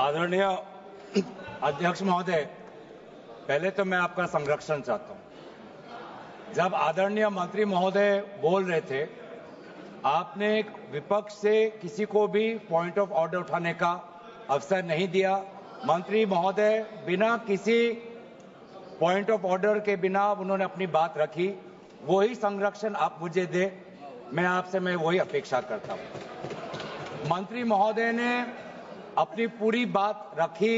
आदरणीय अध्यक्ष महोदय, पहले तो मैं आपका संरक्षण चाहता हूं। जब आदरणीय मंत्री महोदय बोल रहे थे, आपने विपक्ष से किसी को भी पॉइंट ऑफ ऑर्डर उठाने का अवसर नहीं दिया। मंत्री महोदय बिना किसी पॉइंट ऑफ ऑर्डर के बिना उन्होंने अपनी बात रखी। वही संरक्षण आप मुझे दे, मैं वही अपेक्षा करता हूं। मंत्री महोदय ने अपनी पूरी बात रखी,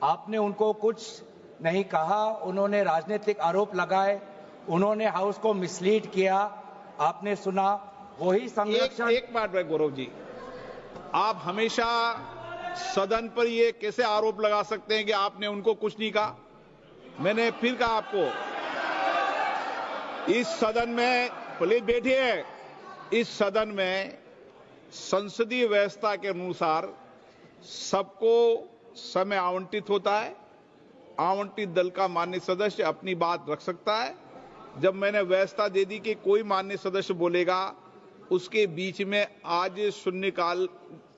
आपने उनको कुछ नहीं कहा। उन्होंने राजनीतिक आरोप लगाए, उन्होंने हाउस को मिसलीड किया, आपने सुना। वही संरक्षण। एक बात है गौरव जी, आप हमेशा सदन पर ये कैसे आरोप लगा सकते हैं कि आपने उनको कुछ नहीं कहा। मैंने फिर कहा आपको, इस सदन में, प्लीज बैठिए, इस सदन में संसदीय व्यवस्था के अनुसार सबको समय आवंटित होता है। आवंटित दल का माननीय सदस्य अपनी बात रख सकता है। जब मैंने व्यवस्था दे दी कि कोई माननीय सदस्य बोलेगा, उसके बीच में आज शून्यकाल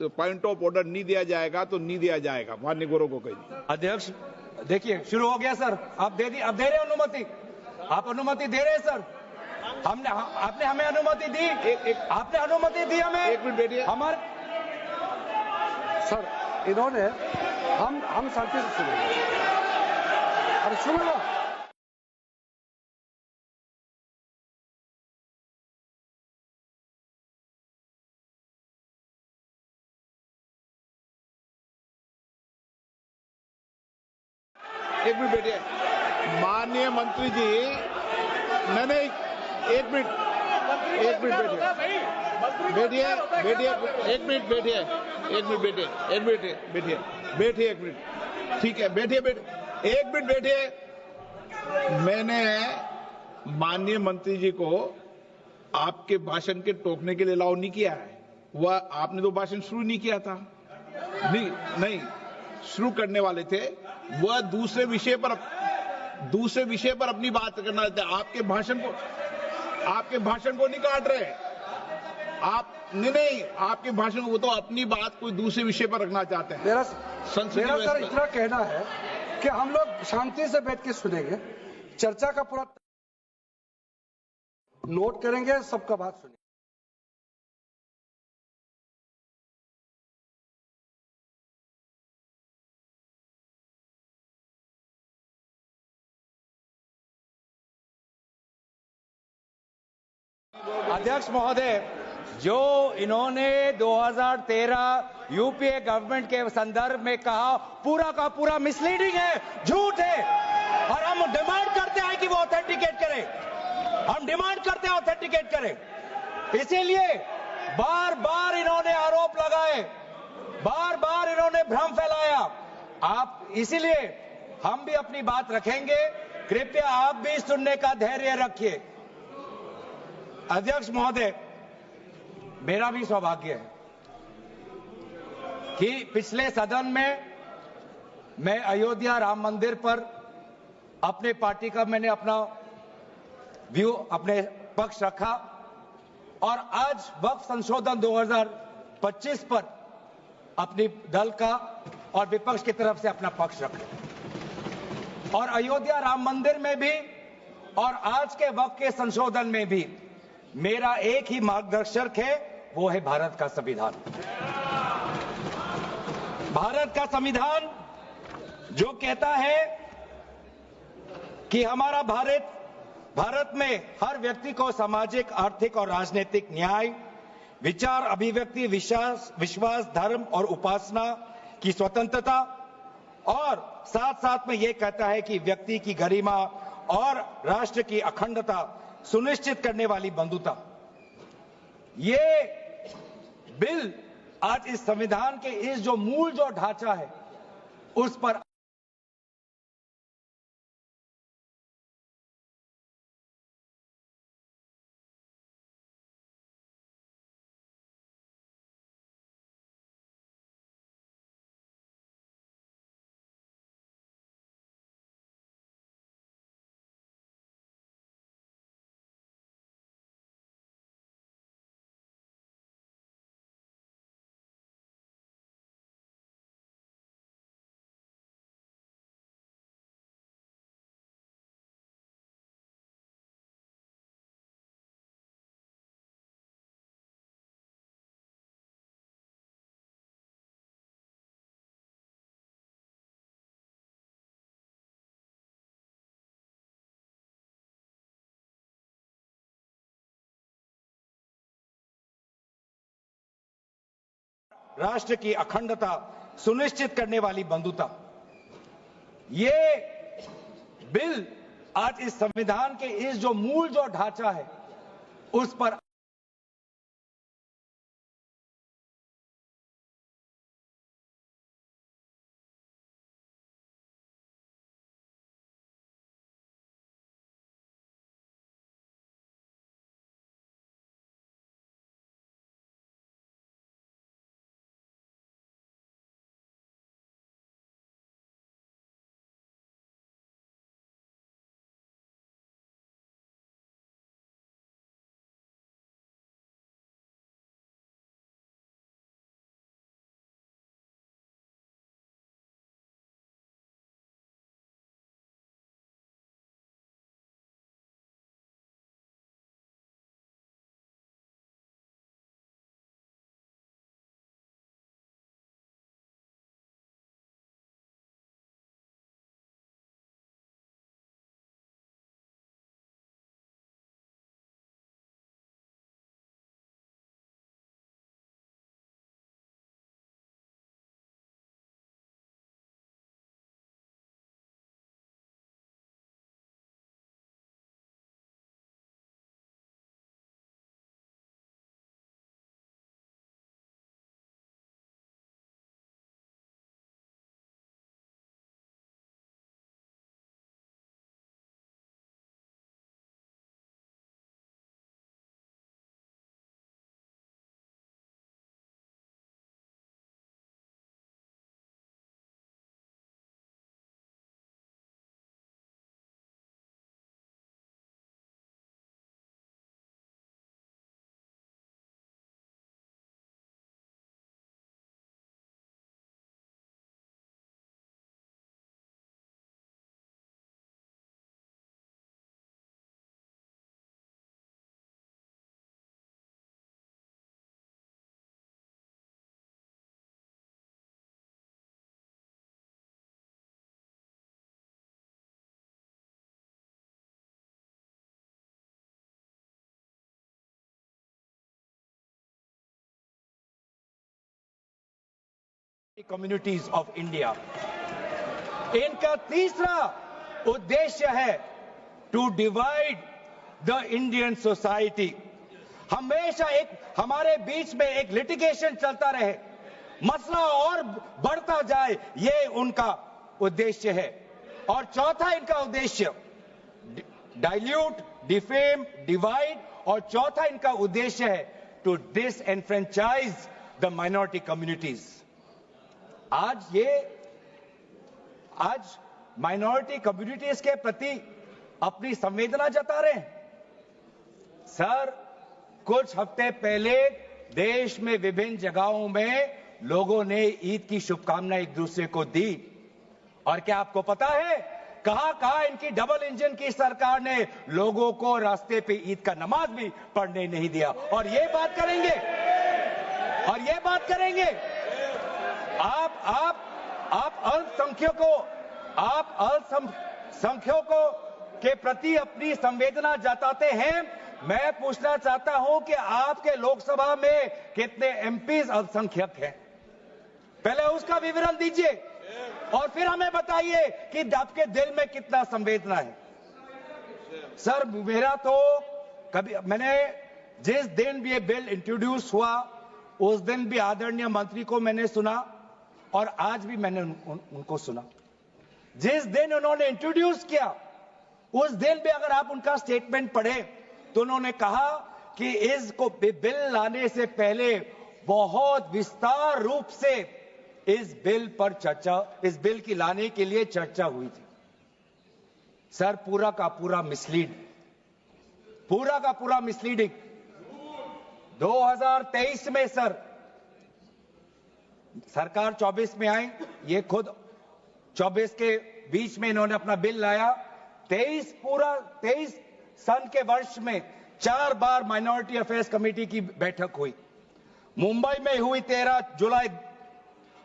पॉइंट ऑफ ऑर्डर नहीं दिया जाएगा तो नहीं दिया जाएगा। माननीय गौरव को कहिए। अध्यक्ष देखिए, शुरू हो गया सर। आप दे रहे अनुमति, आप अनुमति दे रहे हैं सर। आपने हमें अनुमति दी। आपने अनुमति दी हमें। एक मिनट बैठिए। हमारे सर, इन्होंने हम शांति से सुनेंगे। अरे सुनो ना। एक मिनट बैठिए। माननीय मंत्री जी, नहीं, एक मिनट बैठिए, एक मिनट, ठीक है, बैठिए, एक मिनट बैठिए। मैंने माननीय मंत्री जी को आपके भाषण के टोकने के लिए अलाउ नहीं किया है। वह आपने तो भाषण शुरू नहीं किया था। नहीं शुरू करने वाले थे, वह दूसरे विषय पर अपनी बात करना चाहते। आपके भाषण को नहीं काट रहे आप। नहीं, आपके भाषण को तो अपनी बात कोई दूसरे विषय पर रखना चाहते हैं। मेरा सर इतना कहना है कि हम लोग शांति से बैठ के सुनेंगे, चर्चा का पूरा नोट करेंगे, सबका बात सुनेंगे। अध्यक्ष महोदय, जो इन्होंने 2013 यूपीए गवर्नमेंट के संदर्भ में कहा, पूरा का पूरा मिसलीडिंग है, झूठ है। और हम डिमांड करते हैं कि वो ऑथेंटिकेट करें। हम डिमांड करते हैं ऑथेंटिकेट करें। इसीलिए बार बार इन्होंने आरोप लगाए, बार बार इन्होंने भ्रम फैलाया। आप इसीलिए हम भी अपनी बात रखेंगे। कृपया आप भी सुनने का धैर्य रखिए। अध्यक्ष महोदय, मेरा भी सौभाग्य है कि पिछले सदन में मैं अयोध्या राम मंदिर पर अपने पार्टी का मैंने अपना व्यू, अपने पक्ष रखा, और आज वक्फ संशोधन 2025 पर अपनी दल का और विपक्ष की तरफ से अपना पक्ष रखा। और अयोध्या राम मंदिर में भी और आज के वक्फ के संशोधन में भी मेरा एक ही मार्गदर्शक है, वो है भारत का संविधान। भारत का संविधान जो कहता है कि हमारा भारत में हर व्यक्ति को सामाजिक, आर्थिक और राजनीतिक न्याय, विचार, अभिव्यक्ति, विश्वास, धर्म और उपासना की स्वतंत्रता, और साथ साथ में यह कहता है कि व्यक्ति की गरिमा और राष्ट्र की अखंडता सुनिश्चित करने वाली बंधुता। ये बिल आज इस संविधान के इस जो मूल जो ढांचा है उस पर राष्ट्र की अखंडता सुनिश्चित करने वाली बंधुता। ये बिल आज इस संविधान के इस जो मूल जो ढांचा है उस पर कम्युनिटीज ऑफ इंडिया, इनका तीसरा उद्देश्य है to divide the Indian society. हमेशा एक हमारे बीच में एक लिटिगेशन चलता रहे, मसला और बढ़ता जाए, ये उनका उद्देश्य है। और चौथा इनका उद्देश्य डाइल्यूट, डिफेम, डिवाइड, और चौथा इनका उद्देश्य है to disenfranchise the minority communities. आज माइनॉरिटी कम्युनिटीज के प्रति अपनी संवेदना जता रहे हैं। सर, कुछ हफ्ते पहले देश में विभिन्न जगहों में लोगों ने ईद की शुभकामनाएं एक दूसरे को दी, और क्या आपको पता है कहां इनकी डबल इंजन की सरकार ने लोगों को रास्ते पे ईद का नमाज भी पढ़ने नहीं दिया। और ये बात करेंगे आप अल्पसंख्यकों के प्रति अपनी संवेदना जताते हैं। मैं पूछना चाहता हूं कि आपके लोकसभा में कितने एमपीज अल्पसंख्यक हैं? पहले उसका विवरण दीजिए और फिर हमें बताइए कि आपके दिल में कितना संवेदना है। सर, मेरा तो मैंने जिस दिन भी ये बिल इंट्रोड्यूस हुआ उस दिन भी आदरणीय मंत्री को मैंने सुना और आज भी मैंने उनको सुना। जिस दिन उन्होंने इंट्रोड्यूस किया उस दिन भी अगर आप उनका स्टेटमेंट पढ़े तो उन्होंने कहा कि इसको बिल लाने से पहले बहुत विस्तार रूप से इस बिल की लाने के लिए चर्चा हुई थी। सर, पूरा का पूरा मिसलीडिंग। 2023 में सर सरकार 24 में आई, ये खुद 24 के बीच में इन्होंने अपना बिल लाया। 23 सन के वर्ष में 4 बार माइनॉरिटी अफेयर्स कमेटी की बैठक हुई। मुंबई में हुई 13 जुलाई,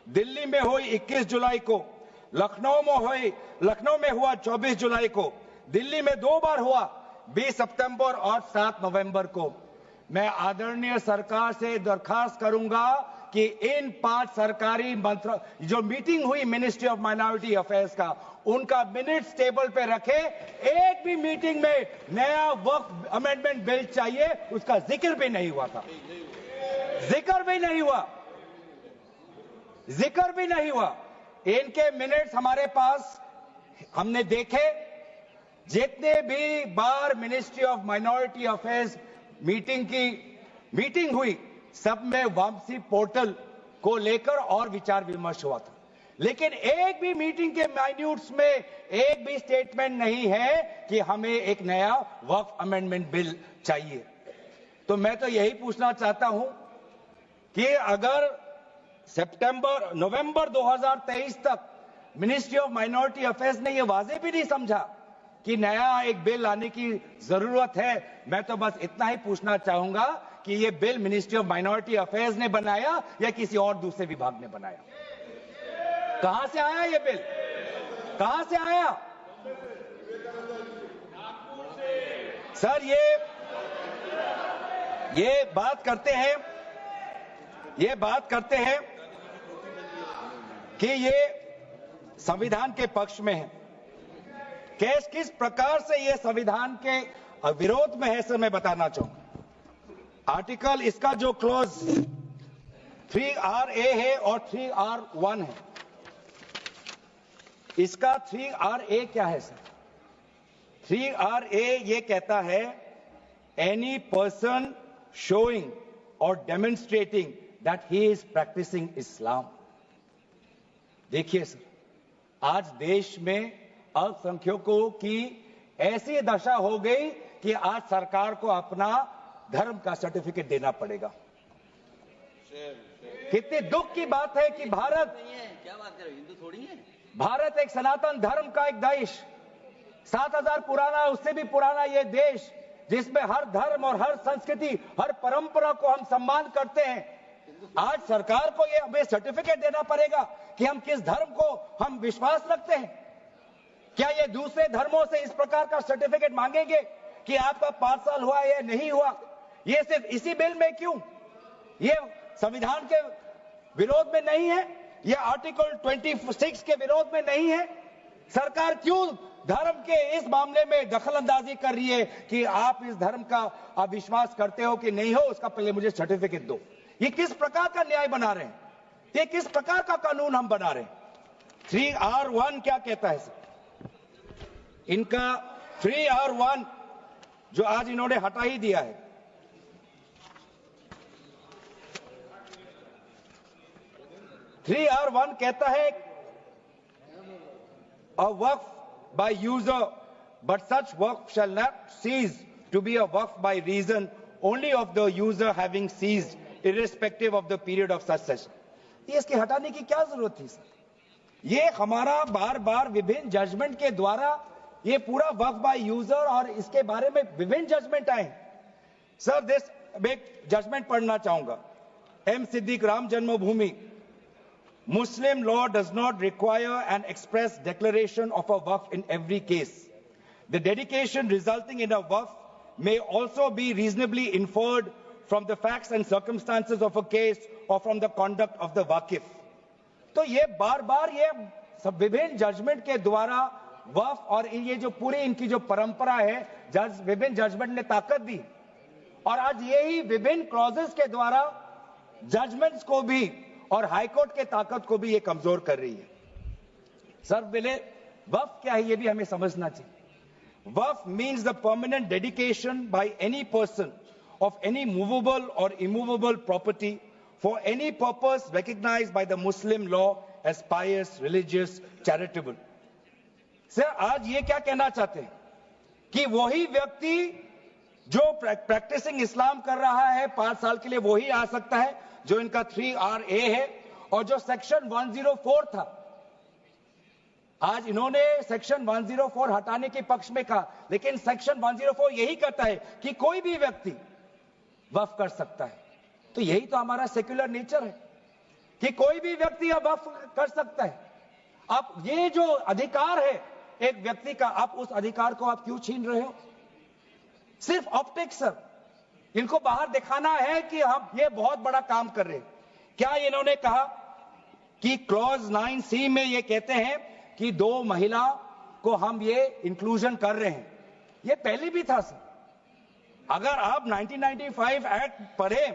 दिल्ली में हुई 21 जुलाई को, लखनऊ में हुआ 24 जुलाई को, दिल्ली में 2 बार हुआ 20 सितंबर और 7 नवंबर को। मैं आदरणीय सरकार से दरखास्त करूंगा कि इन 5 सरकारी मंत्री जो मीटिंग हुई मिनिस्ट्री ऑफ माइनॉरिटी अफेयर्स का, उनका मिनट्स टेबल पे रखे। एक भी मीटिंग में नया वक्फ अमेंडमेंट बिल चाहिए उसका जिक्र भी नहीं हुआ था। जिक्र भी नहीं हुआ, जिक्र भी नहीं हुआ। इनके मिनट्स हमारे पास, हमने देखे। जितने भी बार ministry of minority affairs meeting हुई, सब में वापसी पोर्टल को लेकर और विचार विमर्श हुआ था, लेकिन एक भी मीटिंग के माइन्यूट्स में एक भी स्टेटमेंट नहीं है कि हमें एक नया वक्फ अमेंडमेंट बिल चाहिए। तो मैं तो यही पूछना चाहता हूं कि अगर नवंबर 2023 तक मिनिस्ट्री ऑफ माइनॉरिटी अफेयर्स ने यह वाजे भी नहीं समझा कि नया एक बिल लाने की जरूरत है, मैं तो बस इतना ही पूछना चाहूंगा कि यह bill ministry of minority affairs ने बनाया या किसी और दूसरे विभाग ने बनाया? कहां से आया यह बिल? कहां से आया? सर ये बात करते हैं कि ये संविधान के पक्ष में है। किस प्रकार से ये संविधान के विरोध में है, सर मैं बताना चाहूंगा। आर्टिकल, इसका जो क्लॉज 3RA है और 3R1 है। इसका 3RA क्या है सर? 3RA ये कहता है any person showing or demonstrating that he is practising Islam. देखिए सर, आज देश में अल्पसंख्यकों की ऐसी दशा हो गई कि आज सरकार को अपना धर्म का सर्टिफिकेट देना पड़ेगा। कितने दुख की बात है कि भारत नहीं है, क्या बात कर रहे हो, हिंदू थोड़ी है। भारत एक सनातन धर्म का एक देश, 7000 पुराना, उससे भी पुराना ये देश, जिसमें हर धर्म और हर संस्कृति, हर परंपरा को हम सम्मान करते हैं। आज सरकार को ये हमें सर्टिफिकेट देना पड़ेगा कि हम किस धर्म को हम विश्वास रखते हैं। क्या ये दूसरे धर्मों से इस प्रकार का सर्टिफिकेट मांगेंगे कि आपका 5 साल हुआ या नहीं हुआ? ये सिर्फ इसी बिल में क्यों? ये संविधान के विरोध में नहीं है? ये आर्टिकल 26 के विरोध में नहीं है? सरकार क्यों धर्म के इस मामले में दखलंदाजी कर रही है कि आप इस धर्म का आप विश्वास करते हो कि नहीं हो, उसका पहले मुझे सर्टिफिकेट दो? ये किस प्रकार का न्याय बना रहे हैं? ये किस प्रकार का कानून हम बना रहे हैं? 3R1 क्या कहता है सर? इनका 3R1 जो आज इन्होंने हटा ही दिया है, R1 कहता है a work by user, but such work shall not cease to be a work by reason only of the user having ceased, irrespective of the period of such session. ये इसके हटाने की क्या जरूरत थी सर? ये हमारा बार बार विभिन्न जजमेंट के द्वारा ये पूरा वर्क बाय यूजर और इसके बारे में विभिन्न जजमेंट आए। सर एक जजमेंट पढ़ना चाहूंगा। M. Siddique, Ram Janmabhoomi, Muslim law does not require an express declaration of a waqf in every case. The dedication resulting in a waqf may also be reasonably inferred from the facts and circumstances of a case or from the conduct of the waqif. तो ये बार बार ये सब विभिन्न judgement के द्वारा वक्फ और ये जो पूरी इनकी जो परंपरा है, विभिन्न जजमेंट ने ताकत दी और आज यही विभिन्न क्लॉजेस के द्वारा जजमेंट्स को भी और हाईकोर्ट के ताकत को भी ये कमजोर कर रही है। सर पहले वक्फ क्या है ये भी हमें समझना चाहिए। Waqf means the permanent dedication by any person of any movable or immovable property for any purpose recognized by the Muslim law as pious, religious, charitable. Sir आज ये क्या कहना चाहते हैं कि वही व्यक्ति जो प्रैक्टिसिंग इस्लाम कर रहा है 5 साल के लिए वही आ सकता है, जो इनका 3RA है और जो सेक्शन 104 था। आज इन्होंने सेक्शन 104 हटाने के पक्ष में कहा, लेकिन सेक्शन 104 यही कहता है कि कोई भी व्यक्ति वक्फ कर सकता है। तो यही तो हमारा सेक्युलर नेचर है कि कोई भी व्यक्ति अब वक्फ कर सकता है। अब ये जो अधिकार है एक व्यक्ति का, आप उस अधिकार को आप क्यों छीन रहे हो? सिर्फ ऑप्टिक्स सर, इनको बाहर दिखाना है कि हम ये बहुत बड़ा काम कर रहे हैं। क्या इन्होंने कहा कि क्लॉज 9C में ये कहते हैं कि 2 महिला को हम ये इंक्लूजन कर रहे हैं? ये पहले भी था सर। अगर आप 1995 एक्ट पढ़े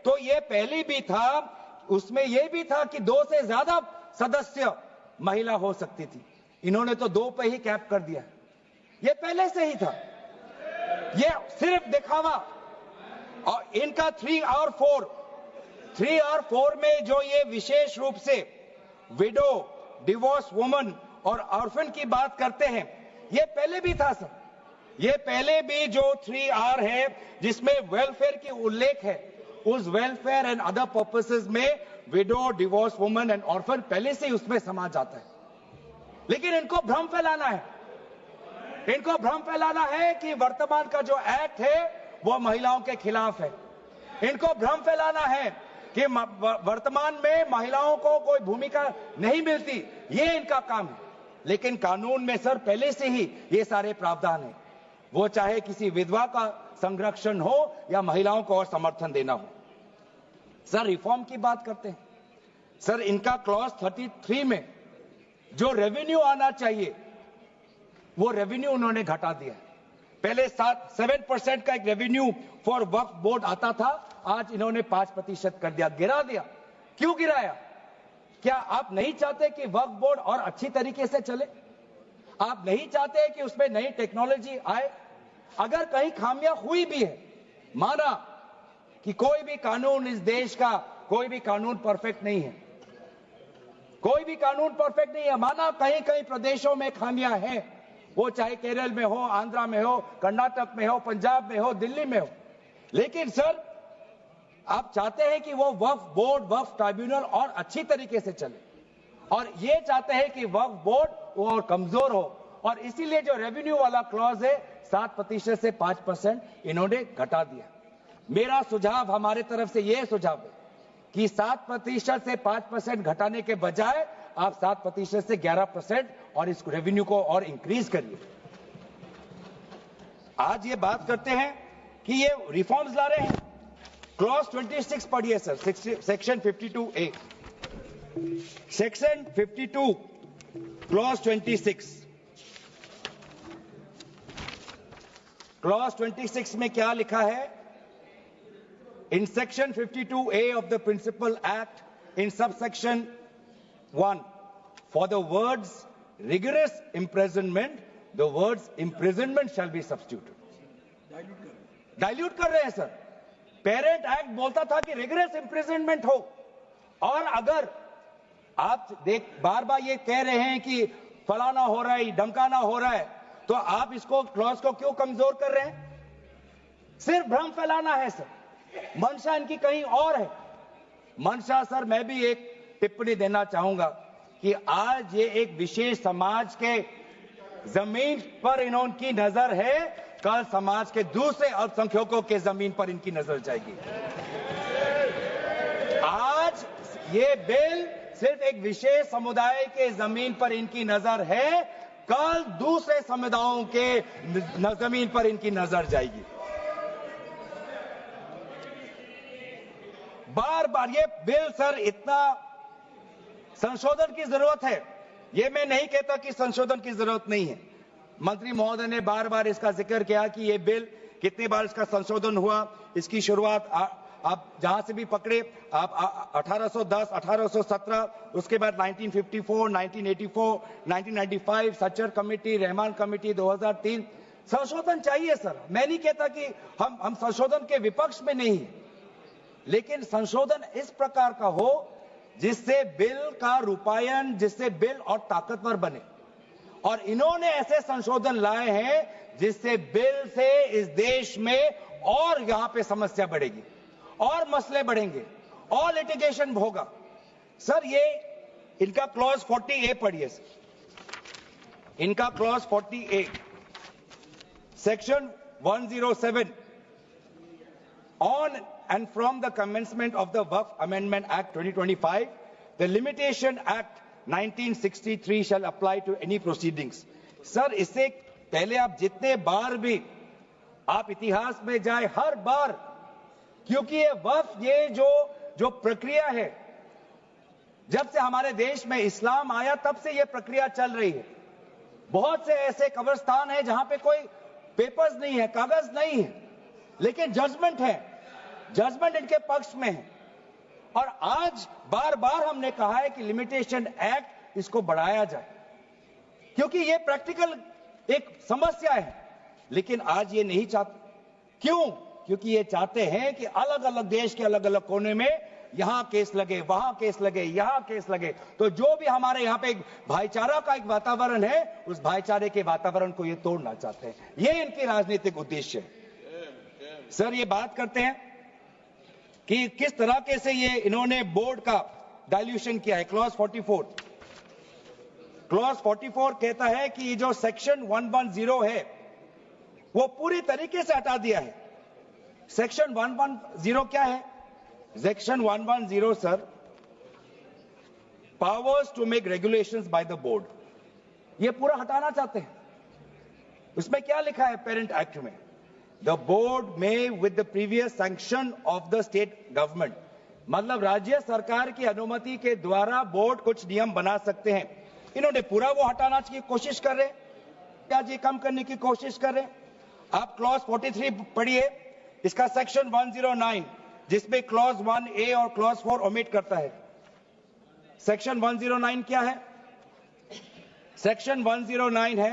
तो ये पहले भी था, उसमें ये भी था कि 2 से ज्यादा सदस्य महिला हो सकती थी। इन्होंने तो 2 पे ही कैप कर दिया। ये पहले से ही था, ये सिर्फ दिखावा। और इनका 3 और 4 में जो ये विशेष रूप से विडो, डिवोर्स वुमन और ऑर्फन की बात करते हैं, ये पहले भी था सर। ये पहले भी जो 3R है जिसमें वेलफेयर की उल्लेख है, उस वेलफेयर एंड अदर पर्पसेस में window, divorce woman and orphan पहले से ही उसमें समा जाता है। लेकिन इनको भ्रम फैलाना है, इनको भ्रम फैलाना है कि वर्तमान का जो एक्ट है वो महिलाओं के खिलाफ है। इनको भ्रम फैलाना है कि वर्तमान में महिलाओं को कोई भूमिका नहीं मिलती, ये इनका काम है। लेकिन कानून में सर पहले से ही ये सारे प्रावधान है, वो चाहे किसी विधवा का संरक्षण हो या महिलाओं को और समर्थन देना हो। सर रिफॉर्म की बात करते हैं, सर इनका क्लॉज 33 में जो रेवेन्यू आना चाहिए वो रेवेन्यू उन्होंने घटा दिया। पहले 7% का एक रेवेन्यू फॉर वक्फ बोर्ड आता था, आज इन्होंने 5% कर दिया, गिरा दिया। क्यों गिराया? क्या आप नहीं चाहते कि वक्फ बोर्ड और अच्छी तरीके से चले? आप नहीं चाहते कि उसमें नई टेक्नोलॉजी आए? अगर कहीं खामियां हुई भी है, माना कि कोई भी कानून इस देश का, कोई भी कानून परफेक्ट नहीं है, कोई भी कानून परफेक्ट नहीं है, माना कहीं कहीं प्रदेशों में खामियां हैं, वो चाहे केरल में हो, आंध्रा में हो, कर्नाटक में हो, पंजाब में हो, दिल्ली में हो। लेकिन सर आप चाहते हैं कि वो वक्फ बोर्ड, वक्फ ट्राइब्यूनल और अच्छी तरीके से चले, और ये चाहते हैं कि वक्फ बोर्ड वो और कमजोर हो, और इसीलिए जो रेवेन्यू वाला क्लॉज है 7% से 5% इन्होंने घटा दिया। मेरा सुझाव, हमारे तरफ से यह सुझाव है कि 7% से 5% घटाने के बजाय आप 7% से 11% और इस रेवेन्यू को और इंक्रीज करिए। आज ये बात करते हैं कि ये रिफॉर्म्स ला रहे हैं। क्लॉज 26 पढ़िए sir, section 52A, section 52 clause 26। Clause 26 में क्या लिखा है? In section 52A of the Principal Act, in subsection 1, for the words rigorous imprisonment, the words imprisonment shall be substituted. Dilute कर रहे हैं सर। पेरेंट एक्ट बोलता था कि रिगरस इंप्रिजनमेंट हो, और अगर आप बार बार ये कह रहे हैं कि फलाना हो रहा है, धमकाना हो रहा है, तो आप इसको क्लॉज को क्यों कमजोर कर रहे हैं? सिर्फ भ्रम फैलाना है सर। मंशा इनकी कहीं और है। मंशा सर, मैं भी एक टिप्पणी देना चाहूंगा कि आज ये एक विशेष समाज के जमीन पर इनकी नजर है, कल समाज के दूसरे अल्पसंख्यकों के जमीन पर इनकी नजर जाएगी। आज ये बिल सिर्फ एक विशेष समुदाय के जमीन पर इनकी नजर है, कल दूसरे समुदायों के जमीन पर इनकी नजर जाएगी। बार बार ये बिल सर, इतना संशोधन की जरूरत है। ये मैं नहीं कहता कि संशोधन की जरूरत नहीं है। मंत्री महोदय ने बार बार इसका जिक्र किया कि ये बिल कितनी बार इसका संशोधन हुआ। इसकी शुरुआत आप जहां से भी पकड़े, आप 1810, 1817, उसके बाद 1954, 1984, 1995, सच्चर कमेटी, रहमान कमेटी 2003। संशोधन चाहिए सर, मैं नहीं कहता कि हम संशोधन के विपक्ष में नहीं, लेकिन संशोधन इस प्रकार का हो जिससे बिल का रूपायन, जिससे बिल और ताकतवर बने। और इन्होंने ऐसे संशोधन लाए हैं जिससे बिल से इस देश में और यहां पे समस्या बढ़ेगी, और मसले बढ़ेंगे, और लिटिगेशन होगा। सर ये इनका क्लॉज 40A पढ़िए सर। इनका clause 40A, section 107, on and from the commencement of the Waqf Amendment Act 2025, the Limitation Act 1963 shall apply to any proceedings. Sir इससे पहले आप जितने बार भी आप इतिहास में जाए, हर बार, क्योंकि ये वक्फ, ये जो प्रक्रिया है जब से हमारे देश में इस्लाम आया तब से यह प्रक्रिया चल रही है। बहुत से ऐसे कब्रिस्तान हैं जहां पे कोई पेपर्स नहीं है, कागज नहीं है, लेकिन जजमेंट है, जजमेंट इनके पक्ष में है। और आज बार बार हमने कहा है कि लिमिटेशन एक्ट इसको बढ़ाया जाए, क्योंकि ये प्रैक्टिकल एक समस्या है। लेकिन आज ये नहीं चाहते। क्यों? क्योंकि ये चाहते हैं कि अलग अलग देश के अलग अलग कोने में यहां केस लगे, वहां केस लगे, यहां केस लगे। तो जो भी हमारे यहां पे एक भाईचारा का एक वातावरण है, उस भाईचारे के वातावरण को ये तोड़ना चाहते हैं। ये इनकी राजनीतिक उद्देश्य है। सर, ये बात करते हैं कि किस तरीके से ये इन्होंने बोर्ड का डाइल्यूशन किया है। क्लॉज 44, क्लॉज 44 कहता है कि जो सेक्शन 110 है वो पूरी तरीके से हटा दिया है। सेक्शन 110 क्या है? Section 110 sir, powers to make regulations by the board, ये पूरा हटाना चाहते हैं। उसमें क्या लिखा है पेरेंट एक्ट में? द बोर्ड में with the previous sanction of the state government, मतलब राज्य सरकार की अनुमति के द्वारा बोर्ड कुछ नियम बना सकते हैं। इन्होंने पूरा वो हटाना की कोशिश कर रहे हैं, क्या जी कम करने की कोशिश कर रहे हैं। आप क्लॉज 43 पढ़िए, इसका सेक्शन 109 जिसमें क्लॉज 1A और क्लॉज 4 ओमिट करता है। सेक्शन 109 क्या है? सेक्शन 109 है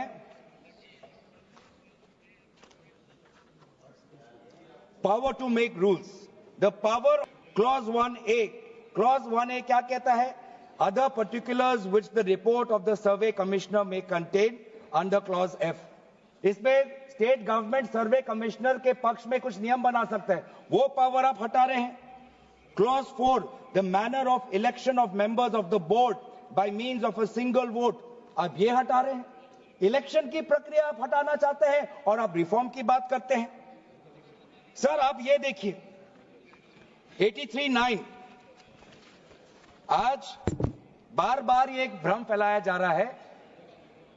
power to make rules. The power, clause 1A, clause 1A क्या कहता है? Other particulars which the report of the survey commissioner में कंटेन अंडर क्लॉज F। इसमें स्टेट गवर्नमेंट सर्वे कमिश्नर के पक्ष में कुछ नियम बना सकता है, वो पावर आप हटा रहे हैं। Clause 4, the manner of election of members of the board by means of a single vote, आप ये हटा रहे हैं। इलेक्शन की प्रक्रिया आप हटाना चाहते हैं और आप रिफॉर्म की बात करते हैं। सर, आप ये देखिए 83(9), आज बार बार ये एक भ्रम फैलाया जा रहा है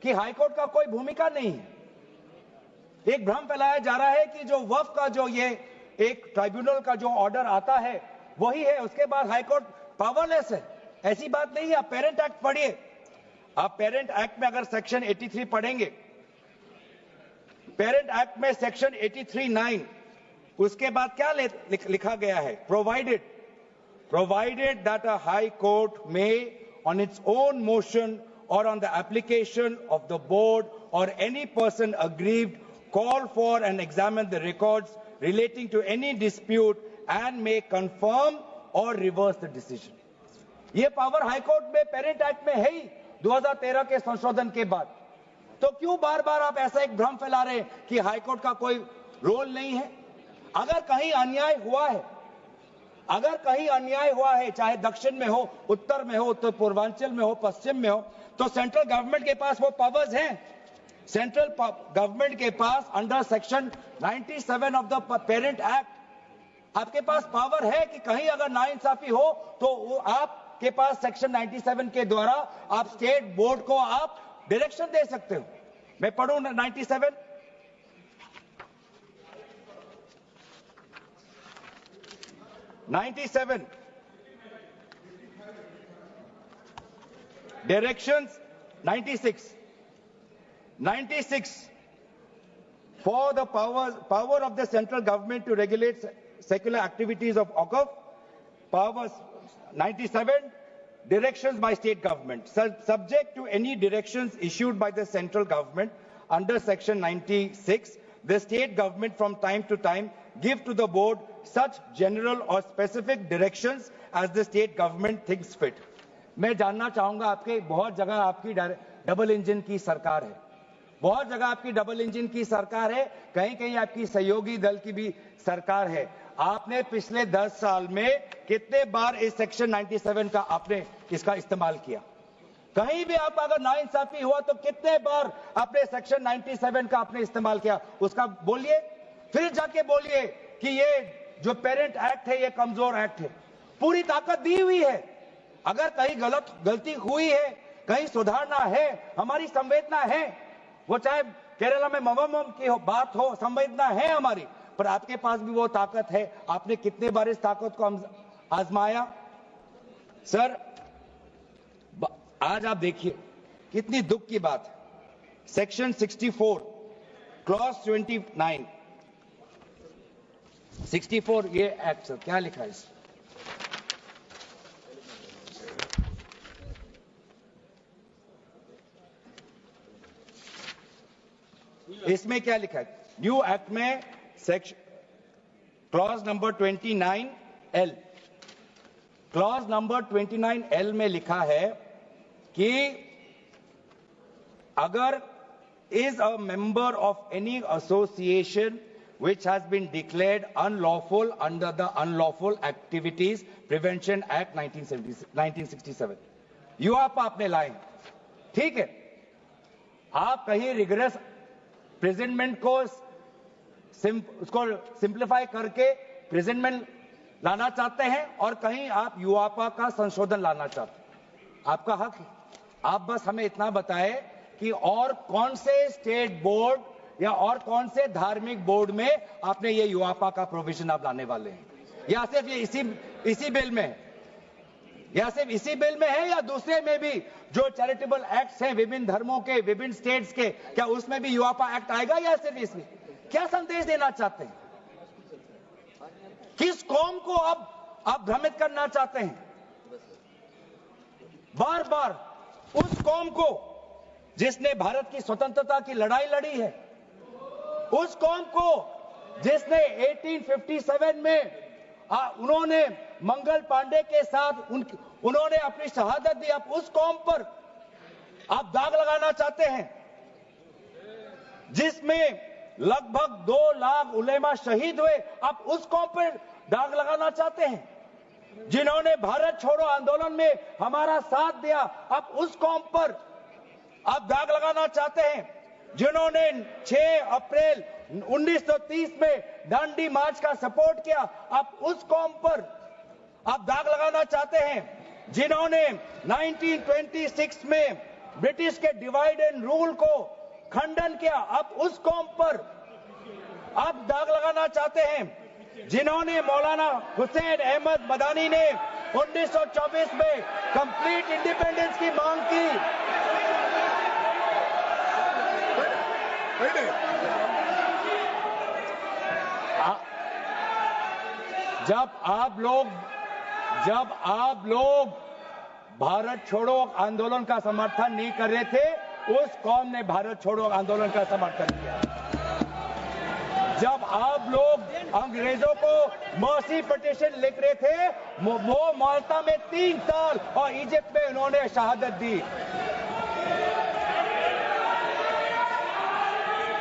कि हाईकोर्ट का कोई भूमिका नहीं है। एक भ्रम फैलाया जा रहा है कि जो वक्फ का जो ये एक ट्राइब्यूनल का जो ऑर्डर आता है वही है, उसके बाद हाईकोर्ट पावरलेस है। ऐसी बात नहीं है। आप पेरेंट एक्ट पढ़िए। आप पेरेंट एक्ट में अगर सेक्शन 83 पढ़ेंगे, पेरेंट एक्ट में सेक्शन 83(9), उसके बाद क्या लिखा गया है? provided that a high court may on its own motion or on the application of the board or any person aggrieved call for and examine the records relating to any dispute and may confirm or reverse the decision। ये power high court में parent act में है ही 2013 के संशोधन के बाद। तो क्यों बार बार आप ऐसा एक भ्रम फैला रहे हैं कि हाई कोर्ट का कोई रोल नहीं है? अगर कहीं अन्याय हुआ है, अगर कहीं अन्याय हुआ है, चाहे दक्षिण में हो, उत्तर में हो, उत्तर पूर्वांचल में हो, पश्चिम में हो, तो सेंट्रल गवर्नमेंट के पास वो पावर्स हैं। सेंट्रल गवर्नमेंट के पास under section 97 of the parent act आपके पास पावर है कि कहीं अगर नाइंसाफी हो तो वो आपके पास सेक्शन 97 के द्वारा आप स्टेट बोर्ड को आप डायरेक्शन दे सकते हो। मैं पढ़ूं 97, directions 96 for the power of the central government to regulate secular activities of OCUF, powers 97 directions by state government subject to any directions issued by the central government under section 96, the state government from time to time give to the board such general or specific directions as the state government thinks fit। मैं जानना चाहूंगा, आपके बहुत जगह आपकी double engine की सरकार है, बहुत जगह आपकी डबल इंजन की सरकार है, कहीं कहीं आपकी सहयोगी दल की भी सरकार है। आपने पिछले 10 साल में कितने बार इस सेक्शन 97 का आपने इसका इस्तेमाल किया? कहीं भी आप अगर नाइंसाफी हुआ तो कितने बार आपने सेक्शन 97 का आपने इस्तेमाल किया? उसका बोलिए, फिर जाके बोलिए कि ये जो पेरेंट एक्ट है ये कमजोर एक्ट है। पूरी ताकत दी हुई है। अगर कहीं गलती हुई है, कहीं सुधारना है, हमारी संवेदना है, वो चाहे केरला में मवम की बात हो, संवेदना है हमारी, पर आपके पास भी वो ताकत है। आपने कितने बार इस ताकत को आजमाया? सर, आज आप देखिए कितनी दुख की बात है। सेक्शन 64 क्लॉज 29 64 ये एक्ट सर क्या लिखा है इसमें क्या लिखा है? न्यू एक्ट में section clause number 29L, clause number 29L में लिखा है कि अगर is a member of any association which has been declared unlawful under the Unlawful Activities Prevention Act 1967, यूआपा आपने लाए, ठीक है, आप कहीं रिगरस प्रेजेंटमेंट को उसको सिंप्लीफाई करके प्रेजेंटमेंट लाना चाहते हैं और कहीं आप यूआपा का संशोधन लाना चाहते हैं, आपका हक है। आप बस हमें इतना बताएं कि और कौन से स्टेट बोर्ड या और कौन से धार्मिक बोर्ड में आपने ये यूआपा का प्रोविजन आप लाने वाले हैं, या सिर्फ ये इसी बिल में है, या सिर्फ इसी बिल में है या दूसरे में भी जो चैरिटेबल एक्ट्स हैं विभिन्न धर्मों के विभिन्न स्टेट्स के, क्या उसमें भी यूआपा एक्ट आएगा या सिर्फ इसमें? क्या संदेश देना चाहते हैं? किस कौम को आप भ्रमित करना चाहते हैं? बार बार उस कौम को जिसने भारत की स्वतंत्रता की लड़ाई लड़ी है, उस कौम को जिसने 1857 में उन्होंने मंगल पांडे के साथ उन्होंने अपनी शहादत दी, आप उस कौम पर आप दाग लगाना चाहते हैं जिसमें लगभग 2 लाख उलेमा शहीद हुए, आप उस कौम पर दाग लगाना चाहते हैं जिन्होंने भारत छोड़ो आंदोलन में हमारा साथ दिया, आप उस कौम पर आप दाग लगाना चाहते हैं जिन्होंने 6 अप्रैल 1930 में दांडी मार्च का सपोर्ट किया, आप उस कौम पर आप दाग लगाना चाहते हैं जिन्होंने 1926 में ब्रिटिश के डिवाइड एंड रूल को खंडन किया, आप उस कौम पर आप दाग लगाना चाहते हैं जिन्होंने मौलाना हुसैन अहमद मदानी ने 1924 में कंप्लीट इंडिपेंडेंस की मांग की। जब आप लोग भारत छोड़ो आंदोलन का समर्थन नहीं कर रहे थे, उस कौम ने भारत छोड़ो आंदोलन का समर्थन किया। जब आप लोग अंग्रेजों को मर्सी पिटीशन लिख रहे थे, वो माल्टा में 3 साल और इजिप्ट में उन्होंने शहादत दी।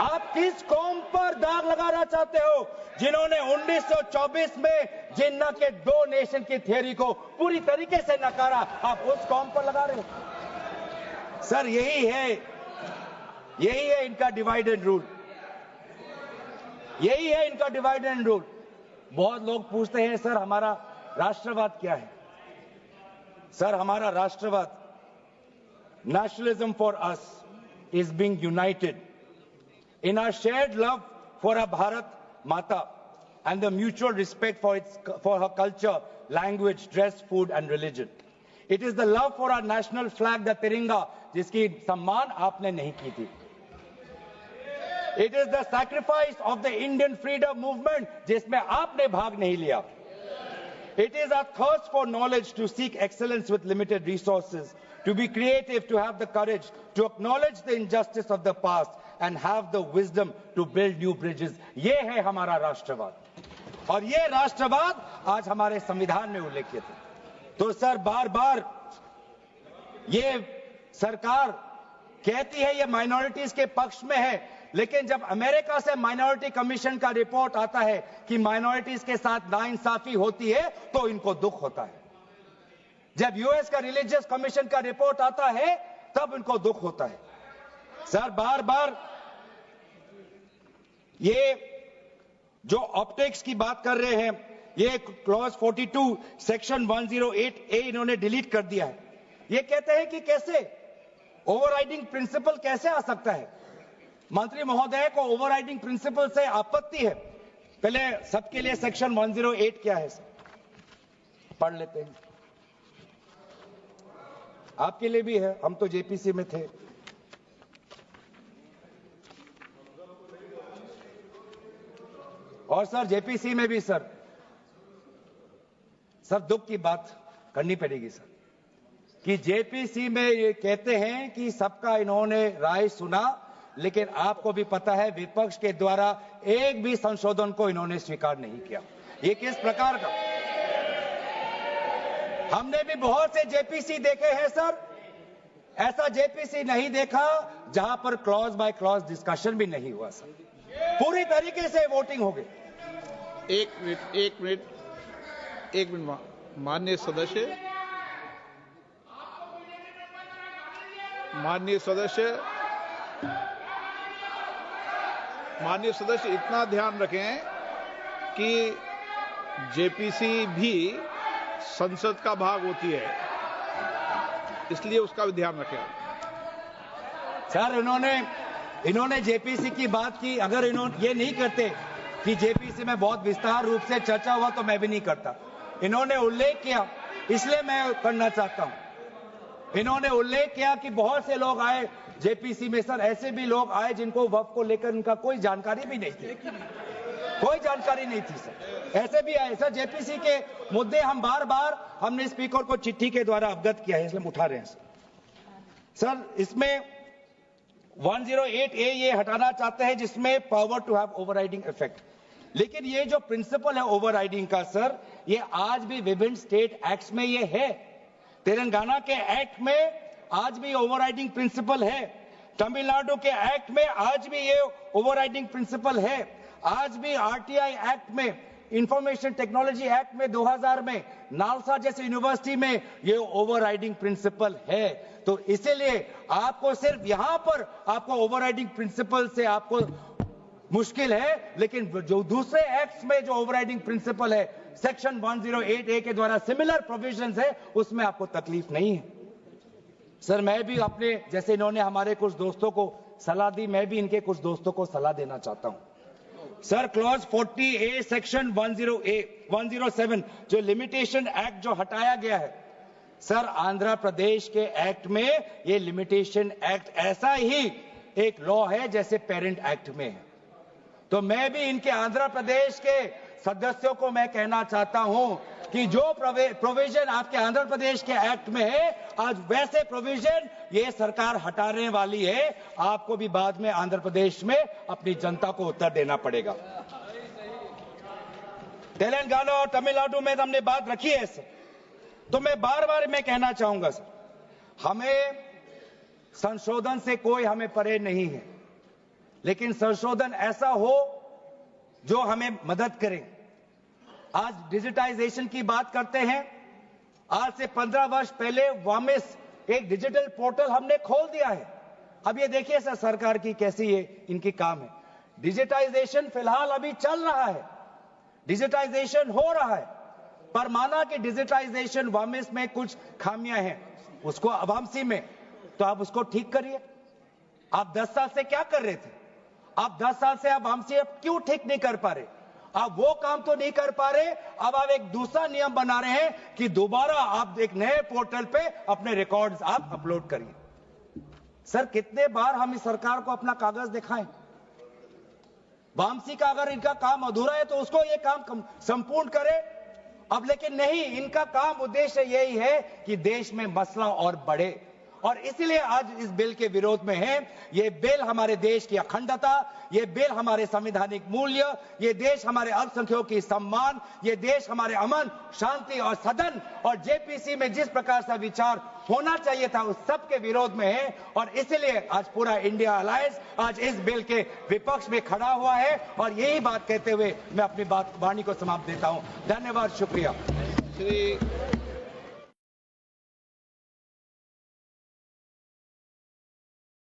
आप किस कौम पर दाग लगाना चाहते हो जिन्होंने 1924 में जिन्ना के 2 नेशन की थियरी को पूरी तरीके से नकारा, आप उस कौम पर लगा रहे हो? सर यही है इनका डिवाइड एंड रूल, यही है इनका डिवाइड एंड रूल। बहुत लोग पूछते हैं सर हमारा राष्ट्रवाद क्या है? सर हमारा राष्ट्रवाद, nationalism for us is being United in our shared love for our Bharat Mata and the mutual respect for her culture, language, dress, food and religion. It is the love for our national flag, the Tiringa, जिसकी सम्मान आपने नहीं की थी. It is the sacrifice of the Indian freedom movement, जिसमें आपने भाग नहीं लिया. It is our thirst for knowledge to seek excellence with limited resources, to be creative, to have the courage, to acknowledge the injustice of the past and have the wisdom to build new bridges. ये है हमारा राष्ट्रवाद और ये राष्ट्रवाद आज हमारे संविधान में उल्लेखित है. तो सर बार बार ये सरकार कहती है ये माइनॉरिटीज के पक्ष में है, लेकिन जब अमेरिका से माइनॉरिटी कमीशन का रिपोर्ट आता है कि माइनॉरिटीज के साथ नाइंसाफी होती है तो इनको दुख होता है. जब यूएस का रिलीजियस कमीशन का रिपोर्ट आता है तब इनको दुख होता है. सर बार बार ये जो ऑप्टिक्स की बात कर रहे हैं, ये क्लॉज 42 सेक्शन 108A इन्होंने डिलीट कर दिया है. ये कहते हैं कि कैसे ओवरराइडिंग प्रिंसिपल कैसे आ सकता है? मंत्री महोदय को ओवरराइडिंग प्रिंसिपल से आपत्ति है. पहले सबके लिए सेक्शन 108 क्या है पढ़ लेते हैं. आपके लिए भी है, हम तो जेपीसी में थे। और सर जेपीसी में भी सर दुख की बात करनी पड़ेगी सर कि जेपीसी में ये कहते हैं कि सबका इन्होंने राय सुना, लेकिन आपको भी पता है विपक्ष के द्वारा एक भी संशोधन को इन्होंने स्वीकार नहीं किया। ये किस प्रकार का, हमने भी बहुत से जेपीसी देखे हैं सर, ऐसा जेपीसी नहीं देखा जहां पर क्लॉज बाय क्लॉज डिस्कशन भी नहीं हुआ सर, पूरी तरीके से वोटिंग हो गई। एक मिनट माननीय सदस्य इतना ध्यान रखें कि जेपीसी भी संसद का भाग होती है, इसलिए उसका भी ध्यान रखें। सर इन्होंने जेपीसी की बात की, अगर इन्होंने ये नहीं करते कि जेपीसी में बहुत विस्तार रूप से चर्चा हुआ तो मैं भी नहीं करता। इन्होंने उल्लेख किया, इसलिए मैं करना चाहता हूं। इन्होंने उल्लेख किया कि बहुत से लोग आए जेपीसी में सर, ऐसे भी लोग आए जिनको वक्फ को लेकर उनका कोई जानकारी भी नहीं थी, कोई जानकारी नहीं थी सर, ऐसे भी आए सर। जेपीसी के मुद्दे हम बार हमने स्पीकर को चिट्ठी के द्वारा अवगत किया है, इसलिए हम उठा रहे हैं सर। इसमें 108A ये हटाना चाहते हैं जिसमें power to have overriding effect, लेकिन ये जो प्रिंसिपल है ओवरराइडिंग का सर, ये आज भी विभिन्न स्टेट एक्ट्स में ये है। तेलंगाना के एक्ट में आज भी ओवरराइडिंग प्रिंसिपल है, तमिलनाडु के एक्ट में आज भी ये ओवरराइडिंग प्रिंसिपल है, आज भी आरटीआई एक्ट में, इंफॉर्मेशन टेक्नोलॉजी एक्ट में 2000 में, नालसा जैसे यूनिवर्सिटी में ये ओवरराइडिंग प्रिंसिपल है। तो इसीलिए आपको सिर्फ यहां पर आपको ओवरराइडिंग प्रिंसिपल से आपको मुश्किल है, लेकिन जो दूसरे एक्ट्स में जो ओवरराइडिंग प्रिंसिपल है सेक्शन 108A के द्वारा सिमिलर प्रोविजंस है, उसमें आपको तकलीफ नहीं है सर। मैं भी अपने जैसे इन्होंने हमारे कुछ दोस्तों को सलाह दी, मैं भी इनके कुछ दोस्तों को सलाह देना चाहता हूं सर। क्लॉज 40A सेक्शन 107 जो लिमिटेशन एक्ट जो हटाया गया है सर, आंध्र प्रदेश के एक्ट में ये लिमिटेशन एक्ट ऐसा ही एक लॉ है जैसे पेरेंट एक्ट में है। तो मैं भी इनके आंध्र प्रदेश के सदस्यों को मैं कहना चाहता हूं कि जो प्रोविजन आपके आंध्र प्रदेश के एक्ट में है, आज वैसे प्रोविजन ये सरकार हटाने वाली है। आपको भी बाद में आंध्र प्रदेश में अपनी जनता को उत्तर देना पड़ेगा। तेलंगाना और तमिलनाडु में हमने बात रखी है सर, तो मैं बार मैं कहना चाहूंगा सर, हमें संशोधन से कोई हमें परे नहीं है, लेकिन संशोधन ऐसा हो जो हमें मदद करे। आज डिजिटाइजेशन की बात करते हैं, आज से 15 वर्ष पहले वामिस एक डिजिटल पोर्टल हमने खोल दिया है। अब ये देखिए सर सरकार की कैसी ये इनकी काम है। डिजिटाइजेशन फिलहाल अभी चल रहा है, डिजिटाइजेशन हो रहा है, पर माना कि डिजिटाइजेशन वामिस में कुछ खामियां हैं, उसको वामसी में, तो आप उसको ठीक करिए। आप 10 साल से क्या कर रहे थे? आप 10 साल से आप वामसी क्यों ठीक नहीं कर पा रहे? आप वो काम तो नहीं कर पा रहे, अब आप एक दूसरा नियम बना रहे हैं कि दोबारा आप एक नए पोर्टल पे अपने रिकॉर्ड्स आप अपलोड करिए। सर कितने बार हम इस सरकार को अपना कागज दिखाएं? वामसी का अगर इनका काम अधूरा है तो उसको ये काम संपूर्ण करे। अब लेकिन नहीं, इनका काम उद्देश्य यही है कि देश में मसला और बढ़े, और इसलिए आज इस बिल के विरोध में है। ये बिल हमारे देश की अखंडता, ये बिल हमारे संवैधानिक मूल्य, ये देश हमारे अल्पसंख्यकों की सम्मान, ये देश हमारे अमन, शांति और सदन और जेपीसी में जिस प्रकार से विचार होना चाहिए था उस सब के विरोध में है। और इसलिए आज पूरा इंडिया अलायंस आज इस बिल के विपक्ष में खड़ा हुआ है। और यही बात कहते हुए मैं अपनी वाणी को समाप्त देता हूं। धन्यवाद, शुक्रिया।